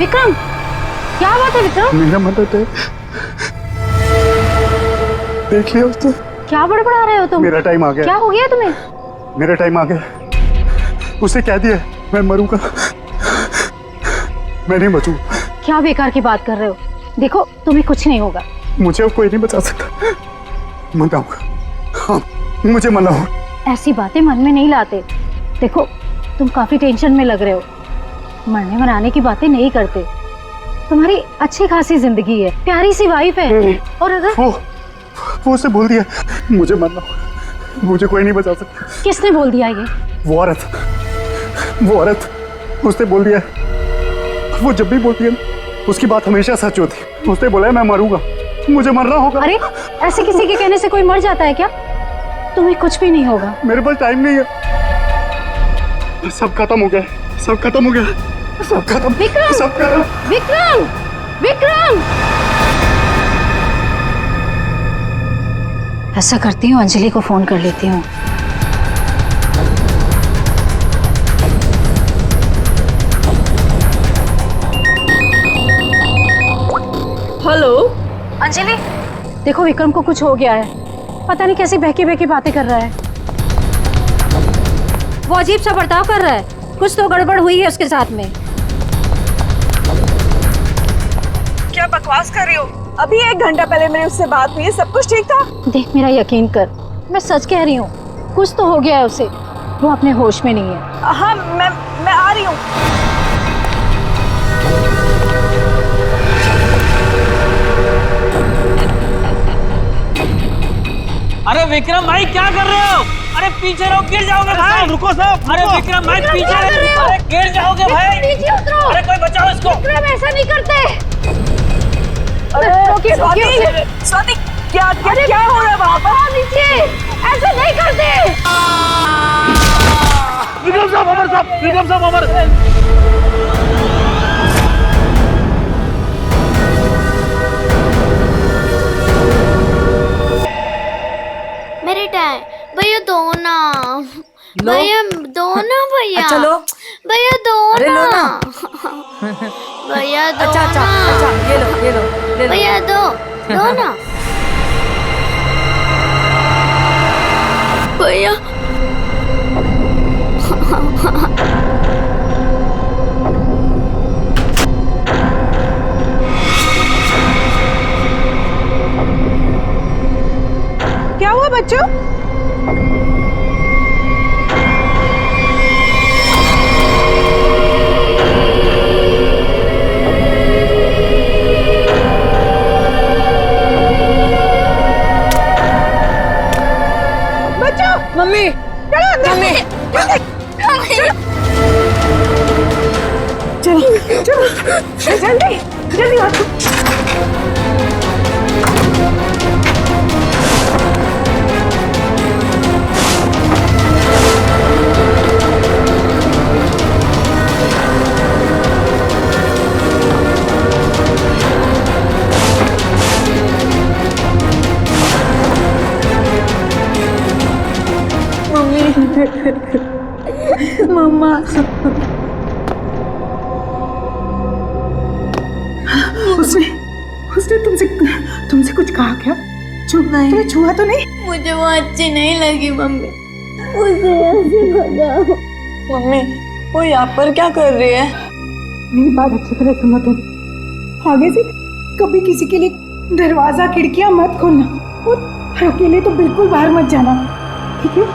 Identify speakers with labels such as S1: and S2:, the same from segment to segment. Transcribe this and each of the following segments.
S1: विक्रम, क्या बात है विक्रम?
S2: मेरा मदद है, देख लिया उसने।
S1: क्या बड़बड़ा रहे हो तुम?
S2: मेरा टाइम आ गया।
S1: क्या हो गया तुम्हें?
S2: मेरा टाइम आ गया। उसे कह दिया मैं मरूंगा, मैं नहीं बचूंगा।
S1: क्या बेकार की बात कर रहे हो? देखो तुम्हें कुछ नहीं होगा।
S2: मुझे अब कोई नहीं बचा सकता। मनाऊंगा, हाँ मुझे मनाओ।
S1: ऐसी बातें मन में नहीं लाते। देखो तुम काफी टेंशन में लग रहे हो। मरने मनाने की बातें नहीं करते। तुम्हारी अच्छी खासी जिंदगी है, प्यारी सी वाइफ है। और अगर
S2: वो उसे बोल दिया मुझे मरना, मुझे कोई नहीं बचा सकता।
S1: किसने बोल दिया ये?
S2: वो औरत उसने बोल दिया। वो जब भी बोलती है उसकी बात हमेशा सच होती। उसने बोला है मैं मरूंगा, मुझे मरना होगा।
S1: अरे ऐसे किसी के कहने से कोई मर जाता है क्या? तुम्हें कुछ भी नहीं होगा।
S2: मेरे पास टाइम नहीं है। सब खत्म हो गया, सब खत्म हो गया, सब खत्म।
S1: विक्रम,
S2: सब खत्म।
S1: विक्रम, विक्रम। ऐसा करती हूँ, अंजलि को फोन कर लेती हूँ।
S3: हेलो
S1: अंजलि, देखो विक्रम को कुछ हो गया है। पता नहीं कैसी बहकी बहकी बातें कर रहा है। वो अजीब सा बर्ताव कर रहा है। कुछ तो गड़बड़ हुई है उसके साथ में।
S3: क्या बकवास कर रही हो? अभी 1 घंटा पहले मेरी उससे बात हुई है, सब कुछ ठीक था।
S1: देख मेरा यकीन कर, मैं सच कह रही हूँ। कुछ तो हो गया है उसे, वो अपने होश में नहीं है।
S3: हाँ मैं आ रही हूँ।
S4: अरे विक्रम भाई क्या कर रहे हो? अरे पीछे रहो, गिर जाओगे भाई।
S2: रुको साहब।
S4: अरे विक्रम भाई पीछे रहो, अरे गिर जाओगे भाई।
S1: नीचे उतरो।
S4: अरे कोई बचाओ इसको।
S1: विक्रम ऐसा नहीं करते।
S3: अरे स्वाति क्या हो रहा है वहाँ पर?
S1: नीचे ऐसा नहीं करते।
S4: विक्रम साहब अमर, विक्रम साहब अमर।
S5: मेरे टाइम भैया दो ना, भैया दो ना, भैया
S3: चलो
S5: भैया दो
S3: अरे लो
S5: ना,
S3: ना।
S5: भैया दो
S3: अच्छा
S5: ना,
S3: ये लो ले लो।
S5: भैया दो ना भैया।
S3: क्या हुआ बच्चों? मम्मी मम्मी चलो जल्दी जल्दी आओ। मम्मा उसने तुमसे कुछ कहा क्या? नहीं, तुम्हें छुआ तो नहीं?
S5: मुझे वो अच्छी नहीं लगी मम्मी, मुझे ऐसे भगाओ।
S3: मम्मी वो यहाँ पर क्या कर रही है?
S6: मेरी बात अच्छी तरह सुनो तुम। आगे से कभी किसी के लिए दरवाजा खिड़कियां मत खोलना और अकेले तो बिल्कुल बाहर मत जाना, ठीक है?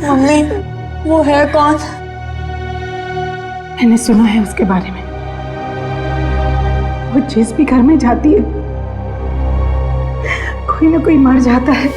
S3: मम्मी वो है कौन?
S6: मैंने सुना है उसके बारे में। वो जिस भी घर में जाती है कोई ना कोई मर जाता है।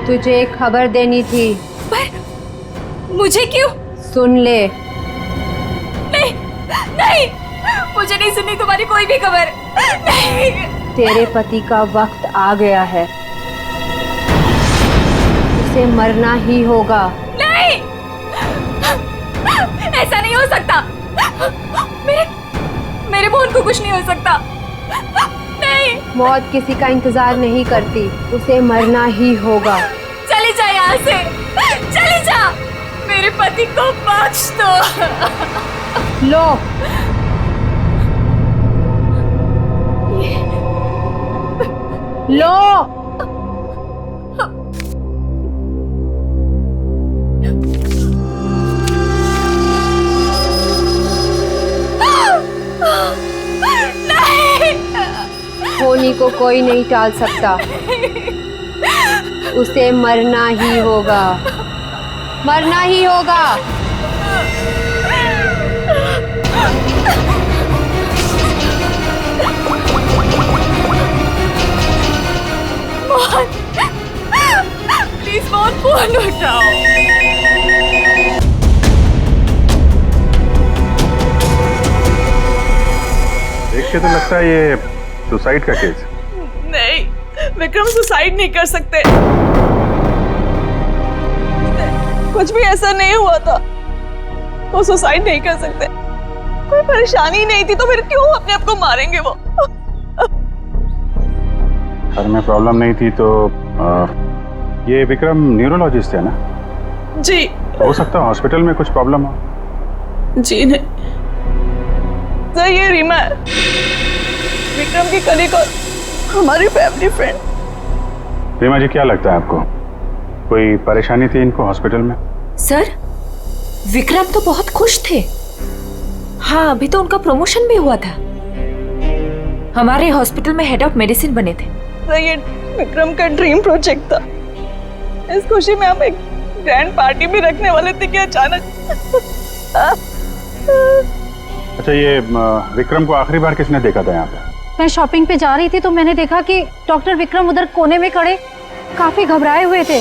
S7: तुझे एक खबर देनी थी।
S3: पर मुझे क्यों?
S7: सुन ले।
S3: नहीं नहीं, मुझे नहीं सुननी तुम्हारी कोई भी खबर। नहीं।
S7: तेरे पति का वक्त आ गया है, उसे मरना ही होगा।
S3: नहीं, ऐसा नहीं हो सकता। मेरे मोहन को कुछ नहीं हो सकता। नहीं।
S7: मौत किसी का इंतजार नहीं करती, उसे मरना ही होगा।
S3: चली जा यहाँ से, चली जा। मेरे पति को बख्श दो।
S7: लो। लो। होनी को कोई नहीं टाल सकता, उसे मरना ही होगा, मरना ही होगा।
S3: मोहन, प्लीज मोहन, फोन उठाओ।
S2: देख के तो लगता है ये सुसाइड का केस है।
S3: नहीं, विक्रम सुसाइड नहीं कर सकते। कुछ भी ऐसा नहीं हुआ था। वो सुसाइड नहीं कर सकते। कोई परेशानी नहीं थी तो फिर क्यों अपने आप को मारेंगे वो?
S2: सर में प्रॉब्लम नहीं थी तो ये विक्रम न्यूरोलॉजिस्ट है ना?
S3: जी।
S2: हो सकता है हॉस्पिटल में कुछ प्रॉब्लम हो।
S3: जी नहीं सर, ये रीमा है, विक्रम की कलीग और हमारी फैमिली फ्रेंड।
S2: रीमा जी, क्या लगता है आपको कोई परेशानी थी इनको हॉस्पिटल में?
S8: सर, विक्रम तो बहुत खुश थे। हाँ, अभी तो उनका प्रमोशन भी हुआ था, हमारे हॉस्पिटल में हेड ऑफ मेडिसिन बने थे।
S3: सर, ये विक्रम का ड्रीम प्रोजेक्ट था। इस खुशी में हम एक ग्रैंड पार्टी भी रखने वाले थे कि अचानक।
S2: अच्छा, ये विक्रम को आखिरी बार किसने देखा था यहाँ पे?
S1: मैं शॉपिंग पे जा रही थी तो मैंने देखा कि डॉक्टर विक्रम उधर कोने में खड़े काफी घबराए हुए थे।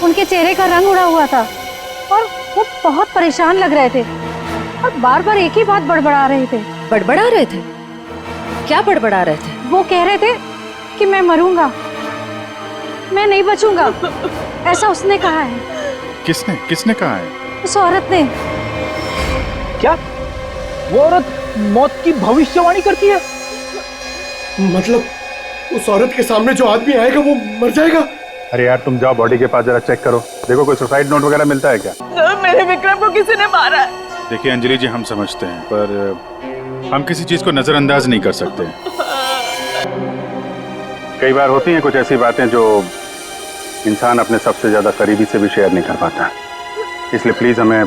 S1: उनके चेहरे का रंग उड़ा हुआ था और वो बहुत परेशान लग रहे थे और बार बार एक ही बात बड़बड़ा रहे थे।
S8: बड़बड़ा रहे थे? क्या बड़बड़ा रहे थे?
S1: वो कह रहे थे कि मैं मरूंगा, मैं नहीं बचूंगा, ऐसा उसने कहा है।
S2: किसने किसने कहा है?
S1: उस औरत ने।
S4: क्या वो औरत मौत की भविष्यवाणी करती है?
S9: मतलब उस औरत के सामने जो आदमी आएगा वो मर जाएगा?
S2: अरे यार, तुम जाओ बॉडी के पास जरा चेक करो, देखो कोई सुसाइड नोट वगैरह मिलता है क्या?
S3: सर, मेरे विक्रम को किसी ने मारा है।
S2: देखिए अंजलि जी, हम समझते हैं पर हम किसी चीज को नजरअंदाज नहीं कर सकते। कई बार होती हैं कुछ ऐसी बातें जो इंसान अपने सबसे ज्यादा करीबी से भी शेयर नहीं कर पाता, इसलिए प्लीज हमें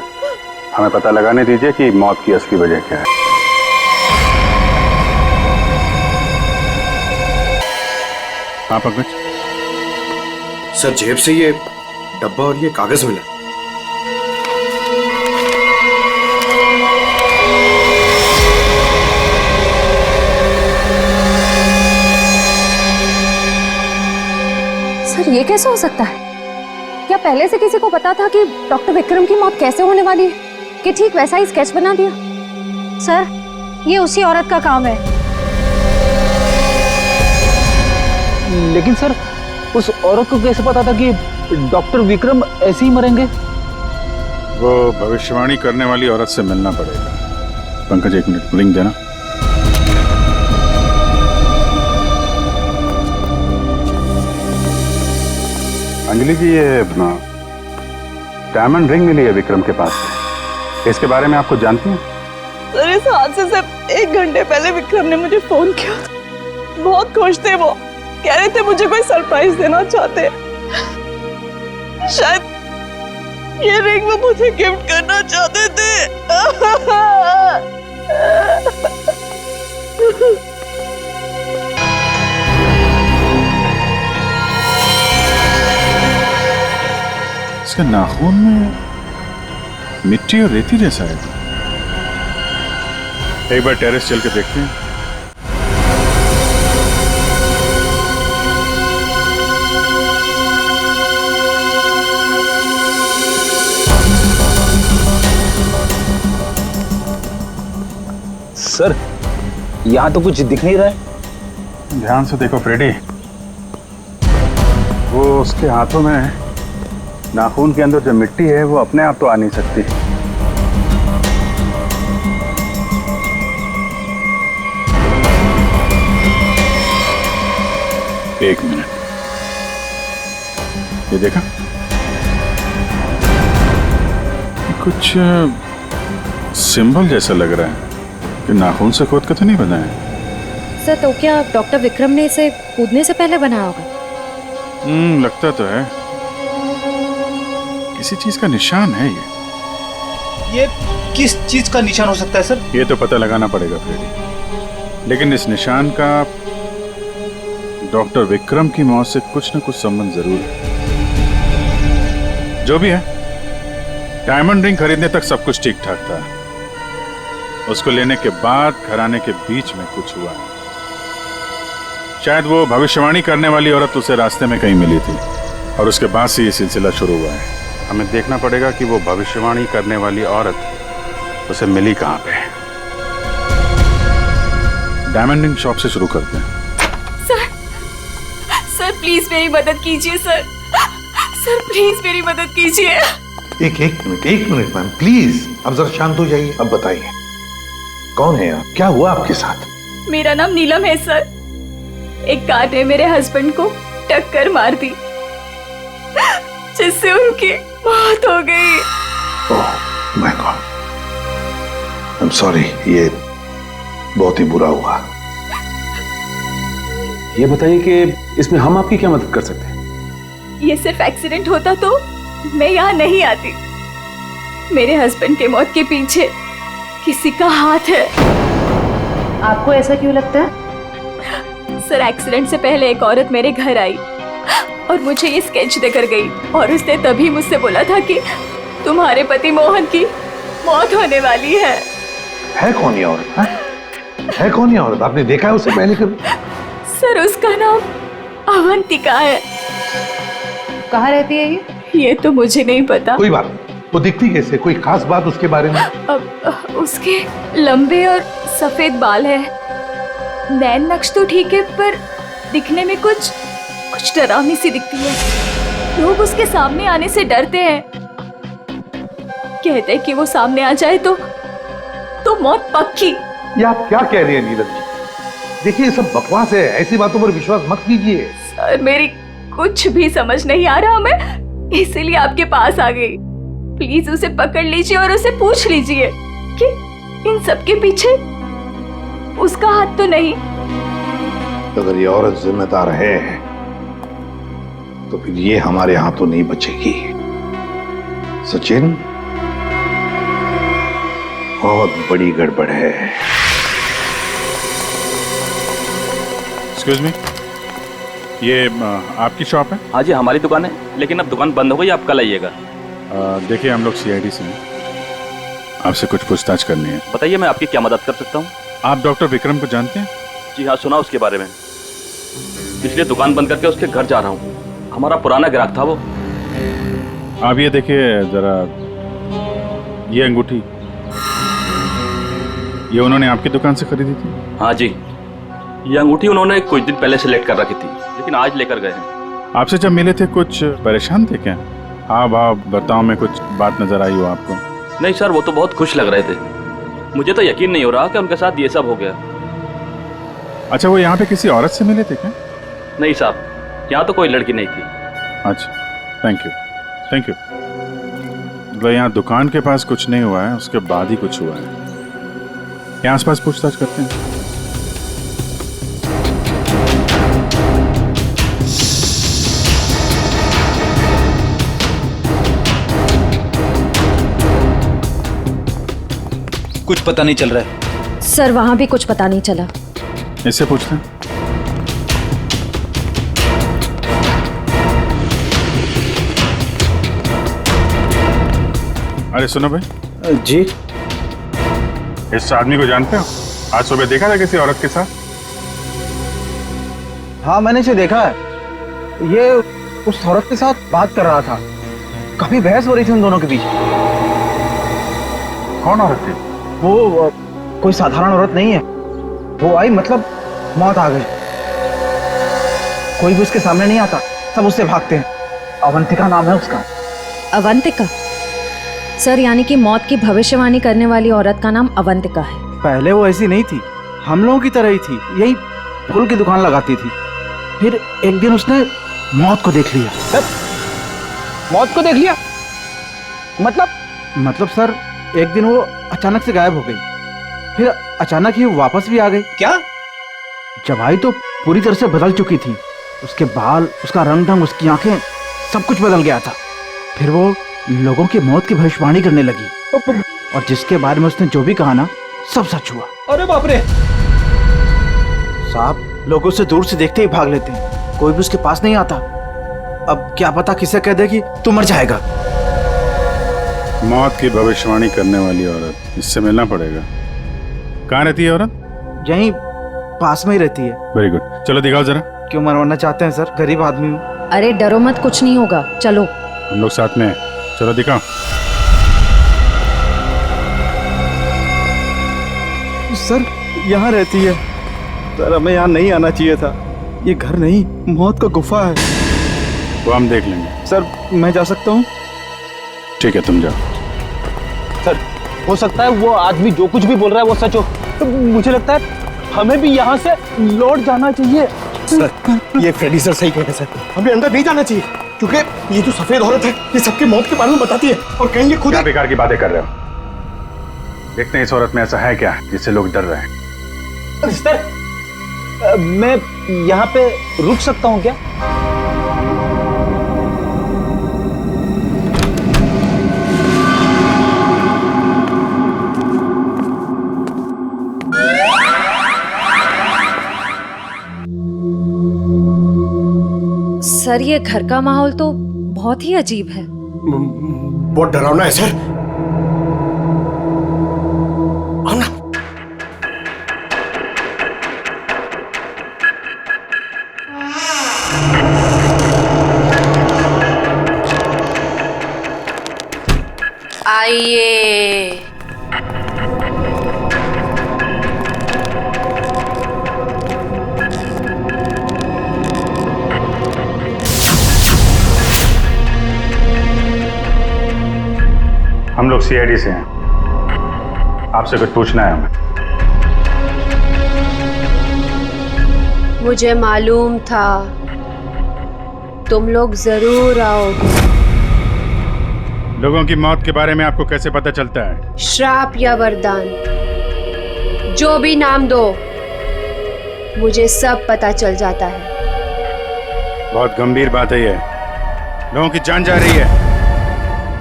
S2: पता लगाने दीजिए कि मौत की असली वजह क्या है। हाँ पंकज।
S9: सर, जेब से ये डब्बा और ये कागज मिला।
S8: सर, ये कैसे हो सकता है? क्या पहले से किसी को पता था कि डॉक्टर विक्रम की मौत कैसे होने वाली है कि ठीक वैसा ही स्केच बना दिया?
S1: सर, ये उसी औरत का काम है।
S4: लेकिन सर, उस औरत को कैसे पता था कि डॉक्टर विक्रम ऐसे ही मरेंगे?
S2: वो भविष्यवाणी करने वाली औरत से मिलना पड़ेगा। पंकज, एक मिनट, लिंक देना। अंजलि जी, ये डायमंड रिंग मिली है विक्रम के पास से, इसके बारे में आप कुछ जानती हैं?
S3: सर इस हादसे से 1 घंटे पहले विक्रम ने मुझे फोन किया था। बहुत खुश थे वो, कह रहे थे मुझे कोई सरप्राइज देना चाहते हैं। शायद ये रिंग वो मुझे गिफ्ट करना चाहते थे।
S2: इसके नाखून में मिट्टी और रेती जैसा है। एक बार टेरेस चल के देखते हैं।
S4: सर, यहाँ तो कुछ दिख नहीं रहा है।
S2: ध्यान से देखो फ्रेडी, वो उसके हाथों में नाखून के अंदर जो मिट्टी है वो अपने आप तो आ नहीं सकती। एक मिनट, ये देखा, कुछ सिंबल जैसा लग रहा है कि नाखून से खोद के तो नहीं बना है।
S8: सर, तो क्या डॉक्टर विक्रम ने इसे कूदने से पहले बनाया होगा?
S2: लगता तो है, किसी चीज का निशान है ये।
S4: ये किस चीज का निशान हो सकता है सर?
S2: ये तो पता लगाना पड़ेगा फ्रेडी, लेकिन इस निशान का डॉक्टर विक्रम की मौत से कुछ न कुछ संबंध जरूर है। जो भी है, डायमंड रिंग खरीदने तक सब कुछ ठीक ठाक था। उसको लेने के बाद घराने के बीच में कुछ हुआ। शायद वो भविष्यवाणी करने वाली औरत उसे रास्ते में कहीं मिली थी और उसके बाद से ये सिलसिला शुरू हुआ है। हमें देखना पड़ेगा कि वो भविष्यवाणी करने वाली औरत उसे मिली कहाँ पे। डायमंड रिंग शॉप से शुरू करते हैं।
S3: सर प्लीज मेरी मदद कीजिए सर। सर प्लीज मेरी मदद कीजिए।
S10: एक मिनट मैम, प्लीज अब जरा शांत हो जाइए। अब बताइए, कौन है आप? क्या हुआ आपके साथ?
S3: मेरा नाम नीलम है सर। एक कार ने मेरे हस्बैंड को टक्कर मार दी, जिससे उनकी मौत हो गई।
S10: Oh my God, I am sorry, ये बहुत ही बुरा हुआ।
S4: ये बताइए कि इसमें हम आपकी क्या मदद कर सकते हैं?
S3: ये सिर्फ एक्सीडेंट होता तो मैं यहाँ नहीं आती। मेरे हस्बैंड के मौत के पीछे किसी का हाथ है।
S8: आपको ऐसा क्यों लगता है?
S3: सर, एक्सीडेंट से पहले एक औरत मेरे घर आई और मुझे ये स्केच देकर गई और उसने तभी मुझसे बोला था कि तुम्हारे पति मोहन की मौत होने वाली है।
S10: है कौन ये औरत? है कौन ये औरत? आपने देखा है उसे पहले कभी?
S3: सर, उसका नाम अवंतिका है।
S8: कहाँ रहती है ये?
S3: ये तो मुझे नहीं पता।
S10: कोई बात नहीं, वो दिखती कैसे? कोई खास बात उसके बारे में?
S3: अब उसके लंबे और सफेद बाल है, नैन नक्श तो ठीक है, पर दिखने में कुछ डरावनी सी दिखती है। लोग उसके सामने आने से डरते हैं, कहते हैं कि वो सामने आ जाए तो मौत पक्की।
S10: ये आप क्या कह रही हैं नीलम जी? देखिए, ये सब बकवास है, ऐसी बातों पर विश्वास मत कीजिए।
S3: सर, मेरी कुछ भी समझ नहीं आ रहा, मैं इसीलिए आपके पास आ गई। प्लीज उसे पकड़ लीजिए और उसे पूछ लीजिए कि इन सब के पीछे उसका हाथ तो नहीं।
S10: अगर ये औरत जिम्मेदार है तो फिर ये हमारे हाथों नहीं बचेगी। सचिन, बहुत बड़ी गड़बड़ है।
S2: एक्सक्यूज मी, ये आपकी शॉप है?
S11: हाँ जी, हमारी दुकान है, लेकिन अब दुकान बंद हो गई, आप कल आइएगा।
S2: देखिए, हम लोग सीआईडी से हैं, आपसे कुछ पूछताछ करनी है।
S11: बताइए, मैं आपकी क्या मदद कर सकता हूँ?
S2: आप डॉक्टर विक्रम को जानते हैं?
S11: जी हाँ, सुना उसके बारे में, इसलिए दुकान बंद करके उसके घर जा रहा हूँ। हमारा पुराना ग्राहक था वो।
S2: आप ये देखिए जरा, ये अंगूठी, ये उन्होंने आपकी दुकान से खरीदी थी?
S11: हाँ जी, ये अंगूठी उन्होंने कुछ दिन पहले सेलेक्ट कर रखी थी, लेकिन आज लेकर गए हैं।
S2: आपसे जब मिले थे कुछ परेशान थे क्या? हाँ भाव बर्ताव में कुछ बात नजर आई हो आपको?
S11: नहीं सर, वो तो बहुत खुश लग रहे थे। मुझे तो यकीन नहीं हो रहा कि उनके साथ ये सब हो गया।
S2: अच्छा, वो यहाँ पे किसी औरत से मिले थे क्या?
S11: नहीं साहब, यहाँ तो कोई लड़की नहीं थी।
S2: अच्छा, थैंक यू, थैंक यू। मतलब यहाँ दुकान के पास कुछ नहीं हुआ है, उसके बाद ही कुछ हुआ है। यहाँ आसपास पूछताछ करते हैं।
S4: कुछ पता नहीं चल रहा है
S1: सर, वहां भी कुछ पता नहीं चला।
S2: इससे पूछते हैं। अरे सुनो भाई।
S9: जी।
S2: इस आदमी को जानते हो? आज सुबह देखा था किसी औरत के साथ?
S4: हाँ, मैंने इसे देखा है। ये उस औरत के साथ बात कर रहा था। काफी बहस हो रही थी उन दोनों के बीच।
S2: कौन औरत थी?
S4: वो कोई साधारण औरत नहीं है। वो आई मतलब मौत आ गई। कोई भी उसके सामने नहीं आता, सब उससे भागते हैं। अवंतिका नाम है उसका।
S1: अवंतिका? सर, यानी कि मौत की भविष्यवाणी करने वाली औरत का नाम अवंतिका है।
S4: पहले वो ऐसी नहीं थी, हम लोगों की तरह ही थी। यही फूल की दुकान लगाती थी। फिर एक दिन उसने मौत को देख लिया। मौत को देख लिया? मतलब सर, एक दिन वो अचानक से गायब हो गई। फिर अचानक ही वापस भी आ गई। क्या? जब आई तो पूरी तरह से बदल चुकी थी। उसके बाल, उसका रंग ढंग, उसकी आंखें, सब कुछ बदल गया था। फिर वो लोगों की मौत की भविष्यवाणी करने लगी। और जिसके बारे में उसने जो भी कहा ना, सब सच हुआ। अरे बाप रे! साहब, लोग उसे दूर से देखते ही भाग लेते हैं। कोई भी उसके पास नहीं आता। अब क्या पता किसे कह दे कि तू मर जाएगा।
S2: मौत की भविष्यवाणी करने वाली औरत, इससे मिलना पड़ेगा। कहाँ रहती है औरत?
S4: यहीं पास में ही रहती है।
S2: वेरी गुड, चलो दिखाओ जरा।
S4: क्यों मरवाना चाहते हैं सर? गरीब आदमी हूँ।
S1: अरे डरो मत, कुछ नहीं होगा, चलो।
S2: हम लोग साथ में हैं, चलो दिखाओ।
S4: सर, यहाँ रहती है। सर, हमें यहाँ नहीं आना चाहिए था। ये घर नहीं, मौत का गुफा है।
S2: वो हम देख लेंगे।
S4: सर, मैं जा सकता हूँ?
S2: ठीक है, तुम जाओ।
S4: सर, हो सकता है वो आदमी जो कुछ भी बोल रहा है वो सच हो। तो मुझे लगता है हमें भी यहाँ से लौट जाना चाहिए।
S9: सर, ये फ्रेडी सर सही कह रहे हैं सर। हमें अंदर नहीं जाना चाहिए, क्योंकि ये जो सफेद औरत है, ये सबके मौत के बारे में बताती है। और कहीं ये खुद
S2: क्या बेकार की बातें कर रहे हो? देखते हैं इस औरत में ऐसा है क्या जिससे लोग डर रहे हैं।
S4: सर, मैं यहाँ पे रुक सकता हूँ क्या?
S1: सर, ये घर का माहौल तो बहुत ही अजीब है।
S9: बहुत डरावना है सर। आओ ना।
S5: आइए।
S2: हम लोग सीआईडी से हैं, आपसे कुछ पूछना है हमें।
S7: मुझे मालूम था तुम लोग जरूर आओगे।
S2: लोगों की मौत के बारे में आपको कैसे पता चलता है?
S7: श्राप या वरदान, जो भी नाम दो, मुझे सब पता चल जाता है।
S2: बहुत गंभीर बात है ये। लोगों की जान जा रही है,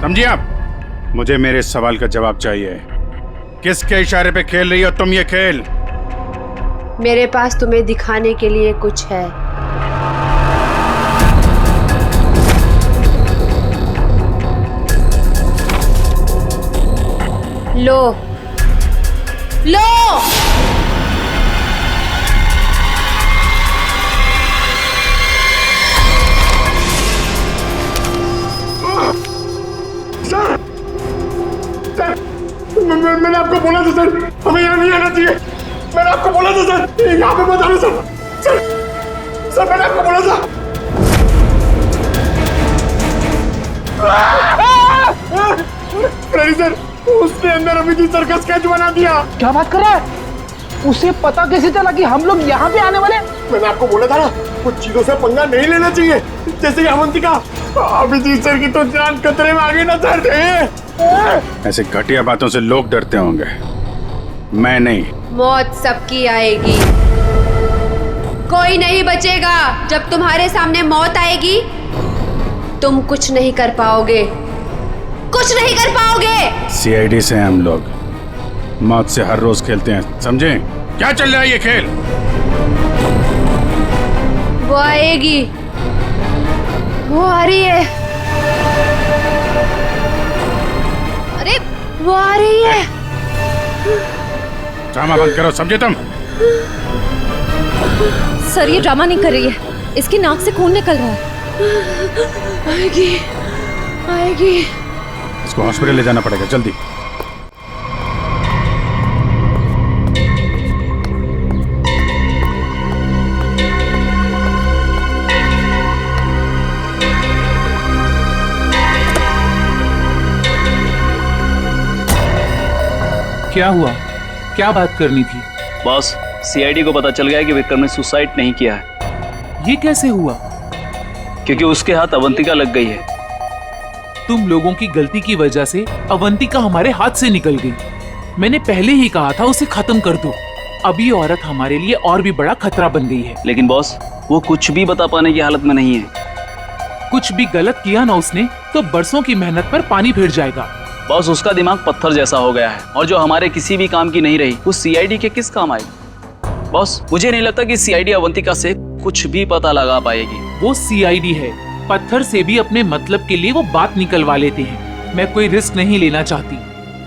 S2: समझिए आप? मुझे मेरे सवाल का जवाब चाहिए। किसके इशारे पे खेल रही हो तुम ये खेल?
S7: मेरे पास तुम्हें दिखाने के लिए कुछ है। लो लो।
S9: मैंने आपको बोला था सर, हमें यहाँ नहीं आना चाहिए। मैंने आपको बोला था सर, यहाँ पे मत आना सर। सर, मैंने आपको बोला था। फ्रेडी सर, उसने अंदर अमित सर का स्केच बना दिया।
S4: क्या बात कर रहा है? उसे पता कैसे चला कि हम लोग यहाँ पे आने वाले?
S9: मैंने आपको बोला था ना, कुछ चीजों से पंगा नहीं लेना चाहिए। जैसे अवंतिका अभिजीत सर की तो जान खतरे में आ गई ना सर।
S2: ऐसे घटिया बातों से लोग डरते होंगे, मैं नहीं।
S7: मौत सबकी आएगी, कोई नहीं बचेगा। जब तुम्हारे सामने मौत आएगी तुम कुछ नहीं कर पाओगे, कुछ नहीं कर पाओगे।
S2: सीआईडी से हम लोग मौत से हर रोज खेलते हैं, समझे? क्या चल रहा है ये खेल?
S7: वो आएगी, वो आ रही है। अरे वो आ रही है।
S2: ड्रामा बंद करो, समझे तुम?
S8: सर ये ड्रामा नहीं कर रही है, इसकी नाक से खून निकल रहा है।
S7: आएगी, आएगी।
S2: इसको हॉस्पिटल ले जाना पड़ेगा, जल्दी।
S12: क्या हुआ? क्या बात करनी थी?
S11: बॉस, सीआईडी को पता चल गया कि विक्रम ने सुसाइड नहीं किया है।
S12: ये कैसे हुआ?
S11: क्योंकि उसके हाथ अवंतिका लग गई है।
S12: तुम लोगों की गलती की वजह से अवंतिका हमारे हाथ से निकल गई। मैंने पहले ही कहा था उसे खत्म कर दो। अब ये औरत हमारे लिए और भी बड़ा खतरा बन गई है।
S11: लेकिन बॉस, वो कुछ भी बता पाने की हालत में नहीं है।
S12: कुछ भी गलत किया ना उसने तो बरसों की मेहनत पर पानी फिर जाएगा।
S11: बॉस, उसका दिमाग पत्थर जैसा हो गया है और जो हमारे किसी भी काम की नहीं रही वो सीआईडी के किस काम आएगी? बॉस, मुझे नहीं लगता कि सीआईडी अवंतिका से कुछ भी पता लगा पाएगी।
S12: वो सीआईडी है, पत्थर से भी अपने मतलब के लिए वो बात निकलवा लेते हैं। मैं कोई रिस्क नहीं लेना चाहती,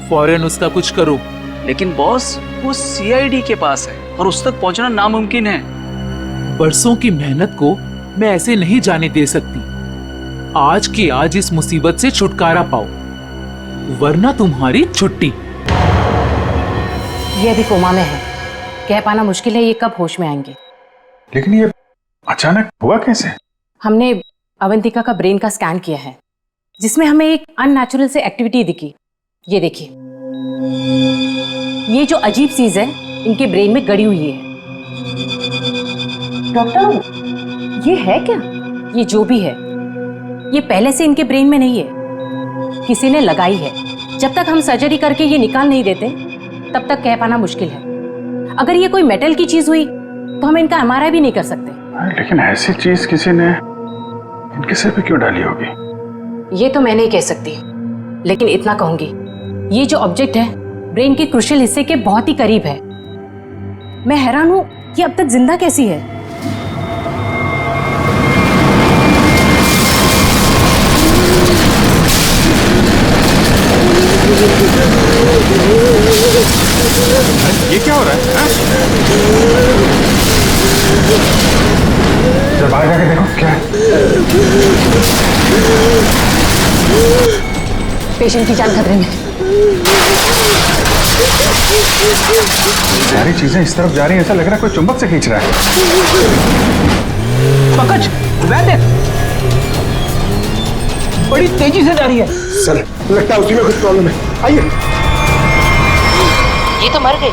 S12: फौरन उसका कुछ करो।
S11: लेकिन बॉस, वो सीआईडी के पास है और उस तक पहुंचना नामुमकिन है।
S12: बरसों की मेहनत को मैं ऐसे नहीं जाने दे सकती। आज के आज इस मुसीबत से छुटकारा पाओ, वरना तुम्हारी छुट्टी।
S13: ये अभी कोमा में है, कह पाना मुश्किल है ये कब होश में आएंगे।
S2: लेकिन ये अचानक हुआ कैसे?
S13: हमने अवंतिका का ब्रेन का स्कैन किया है, जिसमें हमें एक अननेचुरल से एक्टिविटी दिखी। ये देखिए, ये जो अजीब चीज है इनके ब्रेन में गड़ी हुई है। डॉक्टर, ये है क्या? ये जो भी है ये पहले से इनके ब्रेन में नहीं है, किसी ने लगाई है। जब तक हम सर्जरी करके ये निकाल नहीं देते तब तक कह पाना मुश्किल है। अगर ये कोई मेटल की चीज हुई तो हम इनका एमआरआई भी नहीं कर सकते।
S2: लेकिन ऐसी चीज किसी ने इनके सिर पे क्यों डाली होगी?
S13: ये तो मैं नहीं कह सकती, लेकिन इतना कहूंगी, ये जो ऑब्जेक्ट है ब्रेन के क्रूशियल हिस्से के बहुत ही करीब है। मैं हैरान हूं कि अब तक जिंदा कैसी है।
S2: ये क्या हो रहा है? जरा बाहर जाके देखो क्या है।
S13: पेशेंट की जान खतरे में।
S2: सारी चीजें इस तरफ जा रही हैं, ऐसा लग रहा है कोई चुंबक से खींच रहा है।
S4: पंकज, वैद्य, बड़ी तेजी से जा रही है।
S9: सर, लगता है उसी में कुछ प्रॉब्लम है। आइए।
S13: ये तो मर गई।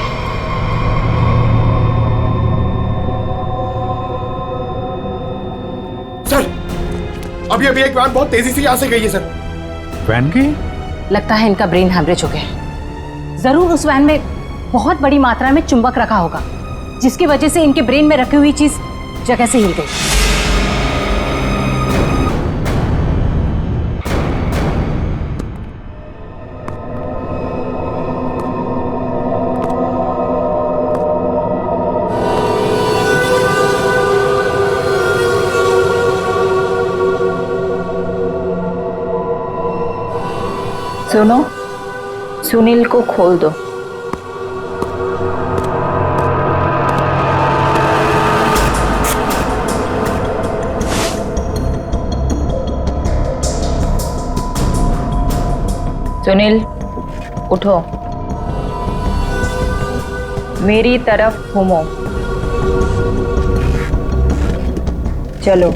S9: सर, अभी एक वैन बहुत तेजी से यहाँ से गई है सर।
S2: वैन गई?
S13: लगता है इनका ब्रेन हैमरेज हो गया। जरूर उस वैन में बहुत बड़ी मात्रा में चुंबक रखा होगा, जिसकी वजह से इनके ब्रेन में रखी हुई चीज जगह से हिल गई।
S8: सुनो, सुनील को खोल दो। सुनील, उठो, मेरी तरफ घूमो। चलो,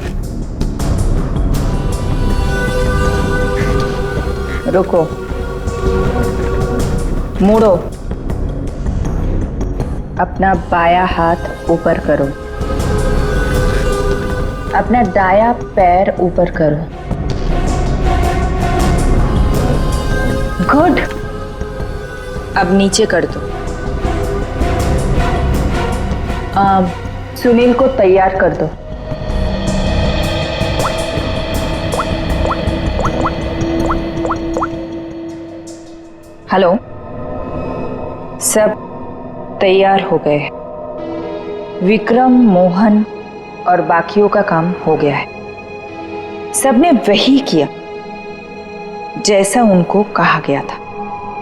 S8: रुको, मुड़ो, अपना बायां हाथ ऊपर करो। अपना दाया पैर ऊपर करो। गुड। अब नीचे कर दो। सुनील को तैयार कर दो। हेलो, सब तैयार हो गए। विक्रम, मोहन और बाकियों का काम हो गया है। सबने वही किया जैसा उनको कहा गया था।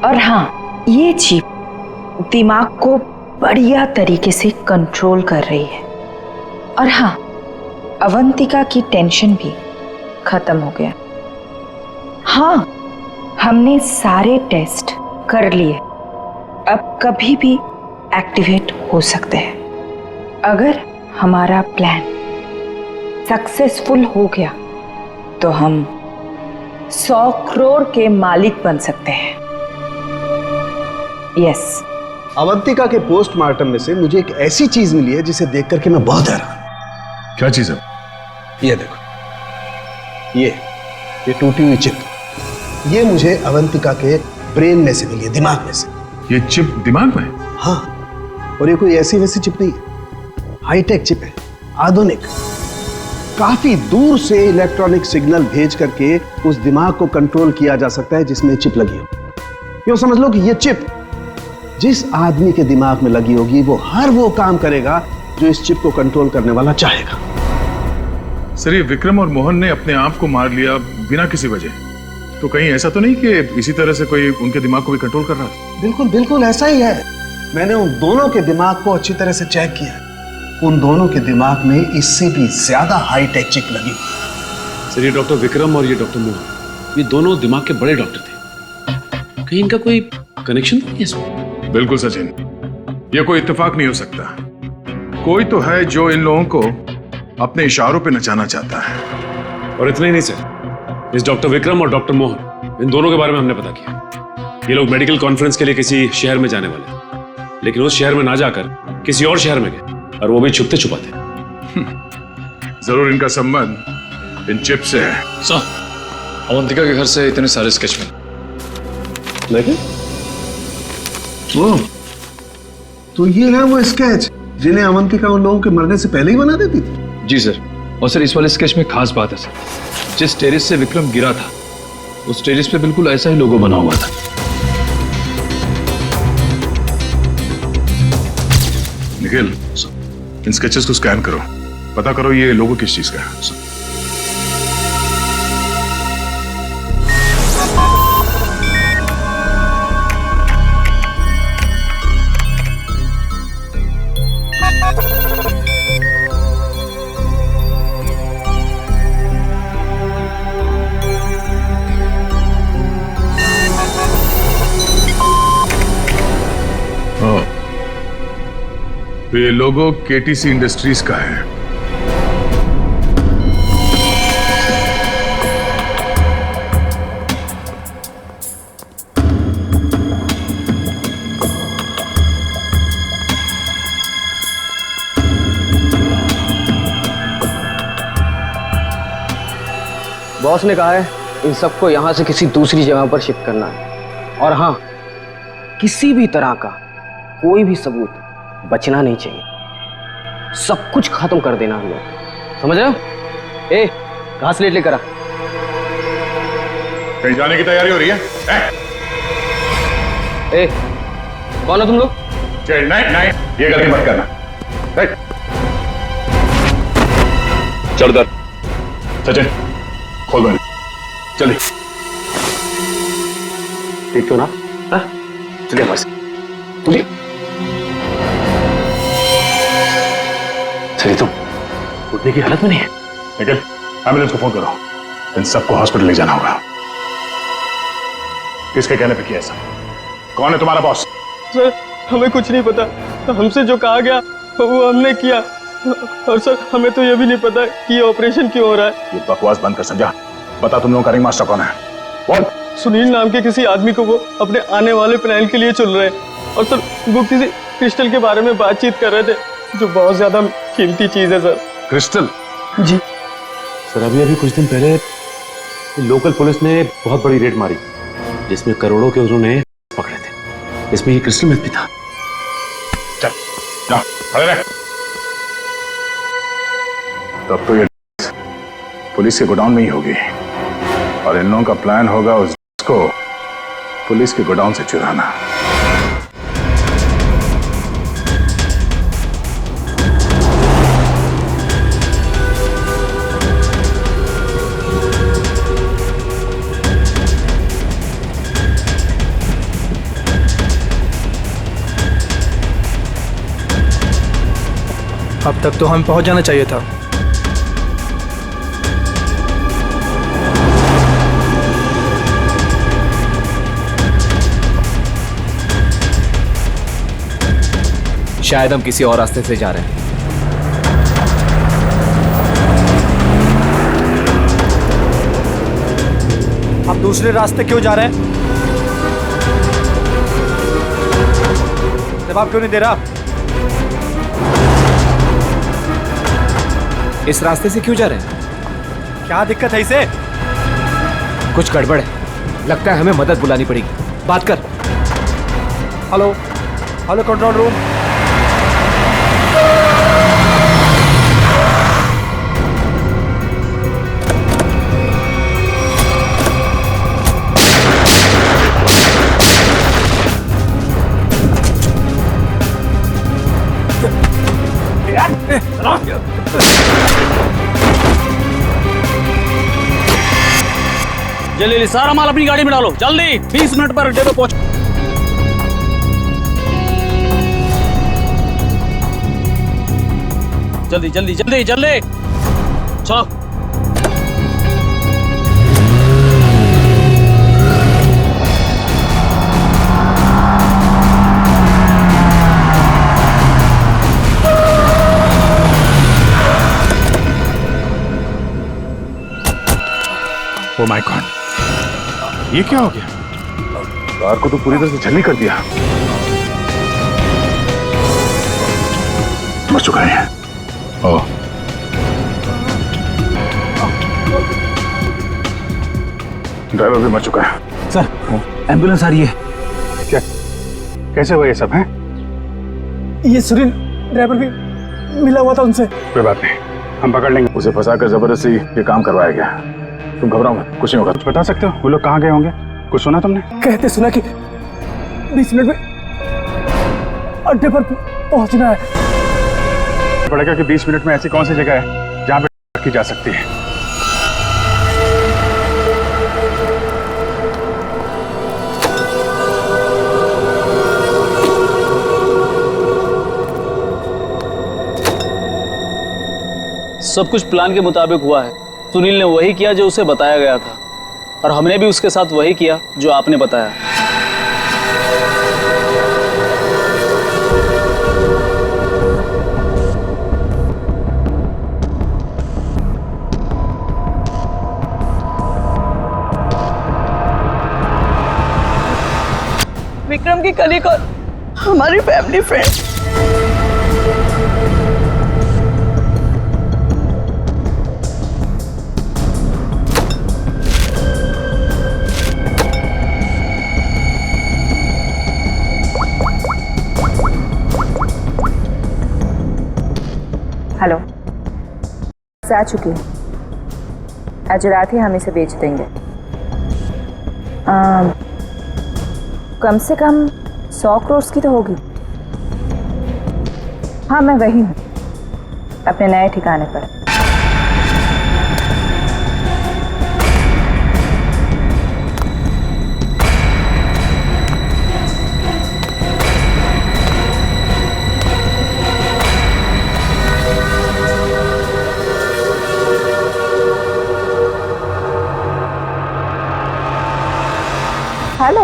S8: और हाँ, ये चिप दिमाग को बढ़िया तरीके से कंट्रोल कर रही है। और हाँ, अवंतिका की टेंशन भी खत्म हो गया। हाँ, हमने सारे टेस्ट कर लिए, अब कभी भी एक्टिवेट हो सकते हैं। अगर हमारा प्लान सक्सेसफुल हो गया तो हम 100 करोड़ के मालिक बन सकते हैं। यस।
S14: अवंतिका के पोस्टमार्टम में से मुझे एक ऐसी चीज मिली है जिसे देख करके मैं बहुत हैरान।
S10: क्या चीज है?
S14: ये देखो, ये टूटी हुई चिप, ये मुझे अवंतिका के ब्रेन में से मिली है, दिमाग में से।
S10: ये चिप दिमाग में?
S14: हाँ, और ये कोई ऐसी वैसी चिप नहीं है, हाईटेक चिप है, आधुनिक। काफी दूर से इलेक्ट्रॉनिक सिग्नल भेज करके उस दिमाग को कंट्रोल किया जा सकता है जिसमें चिप लगी हो। यूं समझ लो कि ये चिप जिस आदमी के दिमाग में लगी होगी वो हर वो काम करेगा जो इस चिप को कंट्रोल करने वाला चाहेगा।
S10: सर, ये विक्रम और मोहन ने अपने आप को मार लिया बिना किसी वजह, तो कहीं ऐसा तो नहीं कि इसी तरह से कोई उनके दिमाग को भी कंट्रोल कर रहा था?
S14: बिल्कुल बिल्कुल ऐसा ही है। मैंने उन दोनों के दिमाग को अच्छी तरह से चेक किया। उन दोनों के दिमाग में इससे भी ज्यादा हाईटेक चिप लगी।
S15: सर, ये डॉक्टर विक्रम और ये डॉक्टर मोहन, ये दोनों दिमाग के बड़े डॉक्टर थे। कहीं इनका कोई कनेक्शन नहीं है इसमें?
S10: बिल्कुल सचिन, ये कोई इत्तेफाक नहीं हो सकता। कोई तो है जो इन लोगों को अपने इशारों पे नचाना चाहता है।
S15: और इतना ही नहीं सर, इस डॉक्टर विक्रम और डॉक्टर मोहन, इन दोनों के बारे में हमने पता किया। ये लोग मेडिकल कॉन्फ्रेंस के लिए किसी शहर में जाने वाले हैं, लेकिन उस शहर में ना जाकर किसी और शहर में गए, और वो भी छुपते छुपाते।
S10: जरूर इनका संबंध इन चिप से है।
S15: सर, अवंतिका के घर से इतने सारे स्केच
S14: लेकिन वो तो ये है वो स्केच जिन्हें अवंतिका उन लोगों के मरने से पहले ही बना देती थी।
S15: जी सर, और सर इस वाले स्केच में खास बात है सर, जिस टेरेस से विक्रम गिरा था उस टेरेस पे बिल्कुल ऐसा ही लोगो बना हुआ था।
S10: निखिल, इन स्केचेस को स्कैन करो, पता करो ये लोगो किस चीज का है। तो ये लोगो केटीसी इंडस्ट्रीज का है।
S16: बॉस ने कहा है इन सबको यहां से किसी दूसरी जगह पर शिफ्ट करना है। और हाँ, किसी भी तरह का कोई भी सबूत बचना नहीं चाहिए। सब कुछ खत्म कर देना हम लोग, समझ रहे हो? ए, घास लेट लेकर आ।
S10: कहीं जाने की तैयारी हो रही है?
S16: ए, कौन हो तुम लोग?
S10: नहीं, ये गलती मत करना।
S15: चल दर
S10: सचिन, खोल दो, चलिए।
S16: ठीक हो ना? चलिए बस, चलिए।
S15: सही, तुम उठने की हालत में नहीं है।
S10: निखिल, एम्बुलेंस को फोन करो, इन सबको हॉस्पिटल ले जाना होगा। किसके कहने पे किया ऐसा? कौन है तुम्हारा बॉस?
S17: सर, हमें कुछ नहीं पता, हमसे जो कहा गया वो हमने किया। और सर, हमें तो ये भी नहीं पता कि ये ऑपरेशन क्यों हो रहा है।
S10: ये बकवास बंद कर, समझा? बता तुम लोगों का रिंग मास्टर कौन है? कौन?
S17: सुनील नाम के किसी आदमी को वो अपने आने वाले प्लान के लिए चुन रहे हैं। और सर, वो किसी क्रिस्टल के बारे में बातचीत कर रहे थे, जो बहुत ज्यादा कीमती चीज है सर।
S10: क्रिस्टल?
S17: जी।
S15: सर अभी अभी कुछ दिन पहले लोकल पुलिस ने बहुत बड़ी रेड मारी जिसमें करोड़ों के उन्होंने पकड़े थे। इसमें ये क्रिस्टल मेथ भी था।
S2: चल जाओ खड़े रह। तब तो ये पुलिस के गोडाउन में ही होगी और इन लोगों का प्लान होगा उसको पुलिस के गोडाउन से चुराना।
S17: अब तक तो हमें पहुंच जाना चाहिए था।
S16: शायद हम किसी और रास्ते से जा रहे हैं।
S17: आप दूसरे रास्ते क्यों जा रहे हैं? जवाब क्यों नहीं दे रहा?
S16: इस रास्ते से क्यों जा रहे हैं?
S17: क्या दिक्कत है इसे?
S16: कुछ गड़बड़ है, लगता है हमें मदद बुलानी पड़ेगी। बात कर।
S17: Hello hello control room.
S11: जल्दी सारा माल अपनी गाड़ी में डालो, जल्दी 20 मिनट पर अड्डे पे पहुंच। जल्दी जल्दी जल्दी जल्दी चलो।
S2: ओ माय गॉड, ये क्या हो गया? कार को तो पूरी तरह से झल्ली कर दिया। मर चुका है। ओह, ड्राइवर भी मर चुका है।
S4: सर एम्बुलेंस आ रही है।
S2: क्या, कैसे हुआ ये सब है?
S17: ये सुनील ड्राइवर भी मिला हुआ था उनसे।
S2: कोई बात नहीं, हम पकड़ लेंगे उसे। फंसाकर जबरदस्ती ये काम करवाया गया। तुम घबराओ मत, कुछ नहीं होगा। कुछ बता सकते हो वो लोग कहाँ गए होंगे? कुछ सुना तुमने?
S17: कहते सुना कि 20 मिनट में अड्डे पर पहुंचना है।
S2: पड़ेगा कि 20 मिनट में ऐसी कौन सी जगह है जहाँ पे रखी जा सकती है?
S11: सब कुछ प्लान के मुताबिक हुआ है। सुनील ने वही किया जो उसे बताया गया था और हमने भी उसके साथ वही किया जो आपने बताया।
S3: विक्रम की कलीग और हमारी फैमिली फ्रेंड।
S8: हेलो, आ चुकी है। आज रात ही हम इसे बेच देंगे। कम से कम 100 करोड़ की तो होगी। हाँ, मैं वही हूँ, अपने नए ठिकाने पर। हेलो,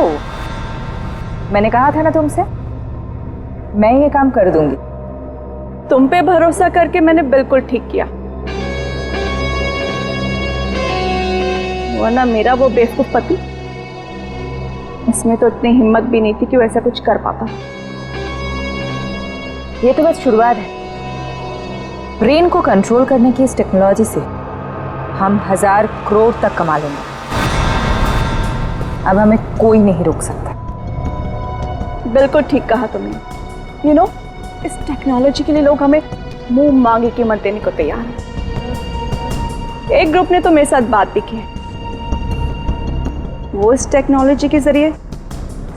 S8: मैंने कहा था ना तुमसे, मैं ये काम कर दूंगी।
S3: तुम पे भरोसा करके मैंने बिल्कुल ठीक किया, वरना मेरा वो बेवकूफ पति, इसमें तो इतनी हिम्मत भी नहीं थी कि वो ऐसा कुछ कर पाता।
S8: ये तो बस शुरुआत है। ब्रेन को कंट्रोल करने की इस टेक्नोलॉजी से हम 1000 करोड़ तक कमा लेंगे। अब हमें कोई नहीं रोक सकता।
S3: बिल्कुल ठीक कहा तुमने। इस टेक्नोलॉजी के लिए लोग हमें मुंह मांगे कीमत देने को तैयार हैं। एक ग्रुप ने तो मेरे साथ बात भी की है। वो इस टेक्नोलॉजी के जरिए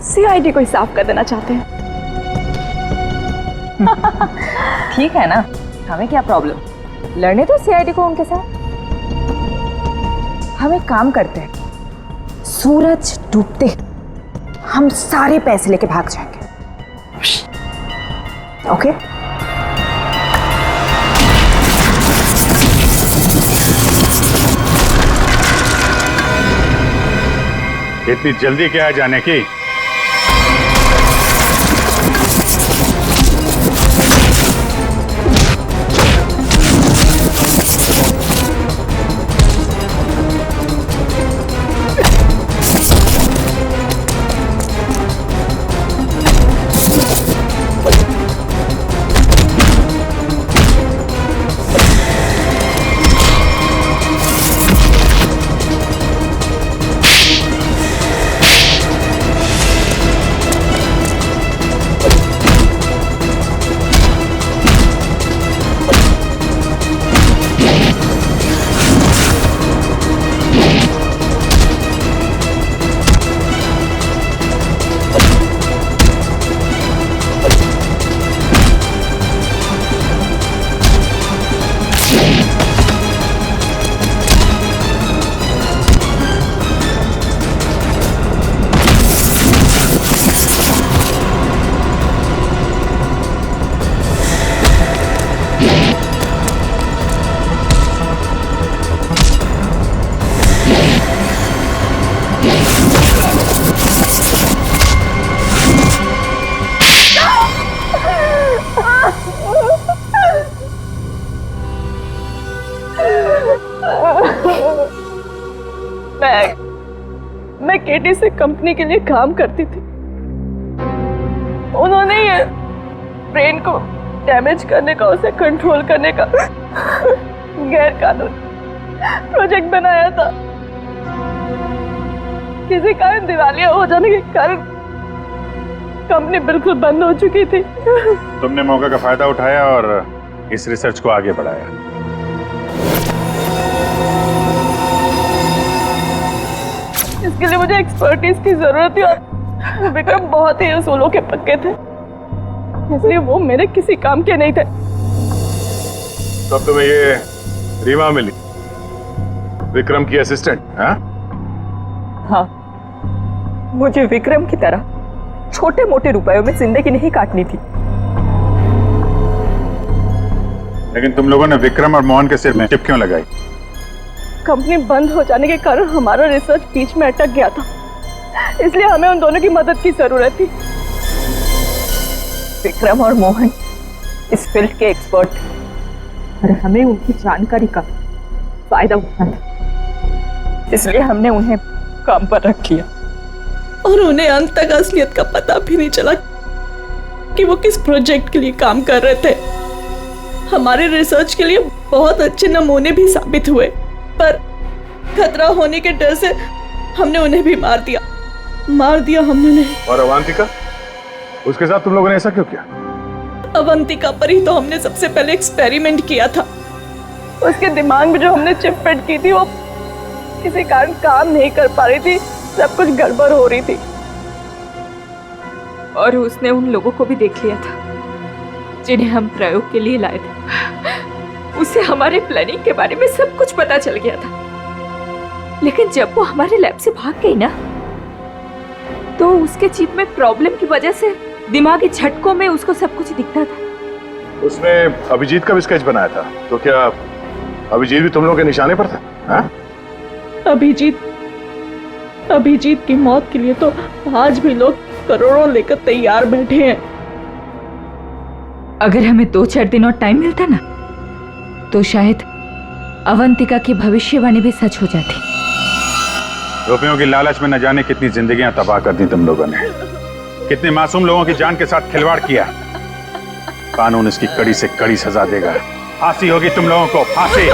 S3: सीआईडी को ही साफ कर देना चाहते हैं।
S8: ठीक है ना, हमें क्या प्रॉब्लम, लड़ने तो सीआईडी को उनके साथ। हम एक काम करते हैं, सूरज डूबते हम सारे पैसे लेके भाग जाएंगे। ओके?
S2: इतनी जल्दी क्या है जाने की?
S3: मैं केटी से कंपनी के लिए काम करती थी। उन्होंने ये ब्रेन को डैमेज करने का, उसे कंट्रोल करने का गैर कानूनी प्रोजेक्ट बनाया था। किसी कारण दिवालिया हो जाने के कारण कंपनी बिल्कुल बंद हो चुकी थी।
S2: तुमने मौके का फायदा उठाया और इस रिसर्च को आगे बढ़ाया।
S3: इसके लिए मुझे एक्सपर्टीज की जरूरत थी और विक्रम बहुत ही उसूलों के पक्के थे, इसलिए वो मेरे किसी काम के नहीं थे।
S2: तब तुम्हें ये रीमा मिली, विक्रम की असिस्टेंट?
S18: हाँ, मुझे विक्रम की तरह छोटे मोटे रुपयों में जिंदगी नहीं काटनी थी।
S2: लेकिन तुम लोगों ने विक्रम और मोहन के सिर में टिप क्यों लगाई?
S3: कंपनी बंद हो जाने के कारण हमारा रिसर्च बीच में अटक गया था, इसलिए हमें उन दोनों की मदद की जरूरत थी।
S18: विक्रम और मोहन इस फील्ड के एक्सपर्ट थे और हमें उनकी जानकारी का फायदा उठाना था, इसलिए हमने उन्हें काम पर रख लिया।
S3: और उन्हें अंत तक असलियत का पता भी नहीं चला कि वो किस प्रोजेक्ट के लिए काम कर रहे थे। हमारे रिसर्च के लिए बहुत अच्छे नमूने भी साबित हुए, पर खतरा होने के डर से हमने उन्हें भी मार दिया हमने उन्हें।
S2: और अवंतिका, उसके साथ तुम लोगों ने ऐसा क्यों किया?
S3: अवंतिका पर ही तो हमने सबसे पहले एक्सपेरिमेंट किया था। उसके दिमाग में जो हमने चिप फिट की थी वो किसी कारण काम नहीं कर पा रही थी, सब कुछ गड़बड़ हो रही थी।
S18: और उसने उन लोगों को भी देख लिया था जिन्हें हम प्रयोग के लिए लाए थे। उसे हमारे प्लानिंग के बारे में सब कुछ पता चल गया था, लेकिन जब वो हमारे लैब से भाग गई ना, तो उसके चिप में प्रॉब्लम की वजह से दिमागी झटकों में उसको सब कुछ दिखता था।
S2: उसने अभिजीत का भी स्केच बनाया था, तो क्या अभिजीत भी तुम लोगों के निशाने पर था? हाँ?
S3: अभिजीत की मौत के लिए तो आज भी लोग करोड़ों लेकर तैयार बैठे हैं।
S18: अगर हमें 2-4 दिन और टाइम मिलता ना, तो शायद अवंतिका की भविष्यवाणी भी सच हो जाती।
S2: रुपयों की लालच में न जाने कितनी जिंदगियां तबाह कर दी तुम लोगों ने, कितने मासूम लोगों की जान के साथ खिलवाड़ किया। कानून इसकी कड़ी से कड़ी सजा देगा। फांसी होगी तुम लोगों को, फांसी।